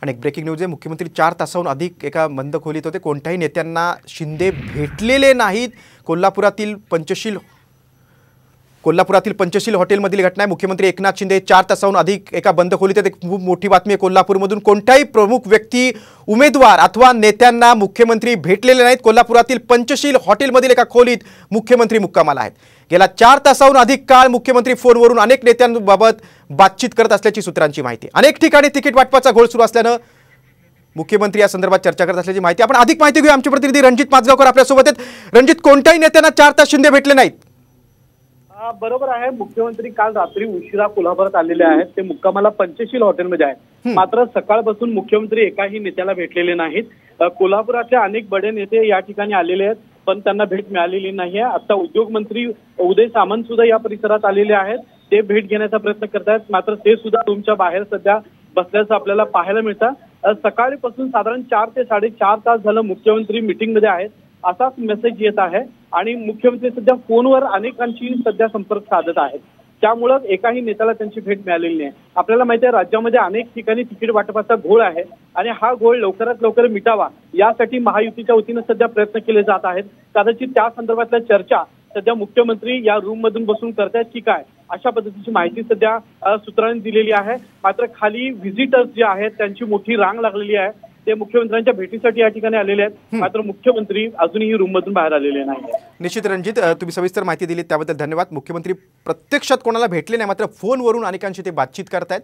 आणि एक breaking news आहे। मुख्यमंत्री 4 तासाहून अधिक एका बंद खोलीत होते। कोणत्याही नेत्यांना शिंदे भेटलेले नाहीत। कोल्हापुरातील पंचशील हॉटेलमधील घटना आहे। मुख्यमंत्री एकनाथ शिंदे 4 तासाहून अधिक एका बंद खोलीत आहेत। एक खूप मोठी बातमी आहे कोल्हापूरमधून। कोणत्याही प्रमुख व्यक्ती, उमेदवार अथवा नेत्यांना मुख्यमंत्री भेटलेले नाहीत। कोल्हापुरातील पंचशील हॉटेलमधील एका खोलीत मुख्यमंत्री मुक्कामाला आहेत। गेल्या 4 तासाहून अधिक काळ मुख्यमंत्री फोनवरून अनेक नेत्यांबाबत बातचीत करत असल्याची सूत्रांची माहिती। अनेक ठिकाणी तिकीट वाटपाचा घोळ सुरू असल्याने मुख्यमंत्री या संदर्भात चर्चा करत असल्याची माहिती। आपण अधिक माहिती घेऊया। आमचे प्रतिनिधी रणजित माजगावकर आपल्या सोबत आहेत। रणजित, कोणत्याही नेत्यांना 4 तास शिंदे भेटले नाहीत? बरोबर आहे। मुख्यमंत्री काल रात्री उशिरा कोल्हापुरात आलेले आहेत। ते मुक्कामाला पंचशील हॉटेलमध्ये आहेत। मात्र सकाळपासून मुख्यमंत्री एकाही नेत्याला भेटलेले नाहीत। कोल्हापुरातले अनेक बडे नेते या ठिकाणी आलेले आहेत, पण त्यांना भेट मिळालेली नाहीये। आता उद्योग मंत्री उदय सामंत सुद्धा या परिसरात आलेले आहेत। ते भेट घेण्याचा प्रयत्न करतायत, मात्र ते सुद्धा रूमच्या बाहेर सध्या बसल्याचं आपल्याला पाहायला मिळतं। सकाळपासून साधारण 4 ते 4.5 तास झालं मुख्यमंत्री मीटिंगमध्ये आहेत असाच मेसेज येत आहे। आणि मुख्यमंत्री सध्या फोनवर अनेकांशी सध्या संपर्क साधत आहेत। त्यामुळे एकाही नेत्याला त्यांची भेट मिळालेली नाही। आपल्याला माहिती आहे राज्यामध्ये अनेक ठिकाणी तिकीट वाटपाचा घोळ आहे आणि हा घोळ लवकरात लवकर मिटावा यासाठी महायुतीच्या वतीने सध्या प्रयत्न केले जात आहेत। कदाचित त्या संदर्भातल्या चर्चा सध्या मुख्यमंत्री या रूम मधून बसून करतायत की काय, अशा पद्धतीची माहिती सध्या सूत्रांनी दिलेली आहे। मात्र खाली व्हिजिटर्स जे आहेत त्यांची मोठी रांग लागलेली आहे। ते मुख्यमंत्र्यांच्या भेटीसाठी या ठिकाणी आलेले आहेत, मात्र मुख्यमंत्री अजूनही रूम मधून बाहेर आलेले नाही। निश्चित रणजित, तुम्ही सविस्तर माहिती दिली त्याबद्दल धन्यवाद। मुख्यमंत्री प्रत्यक्षात कोणाला भेटले नाही, मात्र फोनवरून अनेकांशी ते बातचीत करतायत।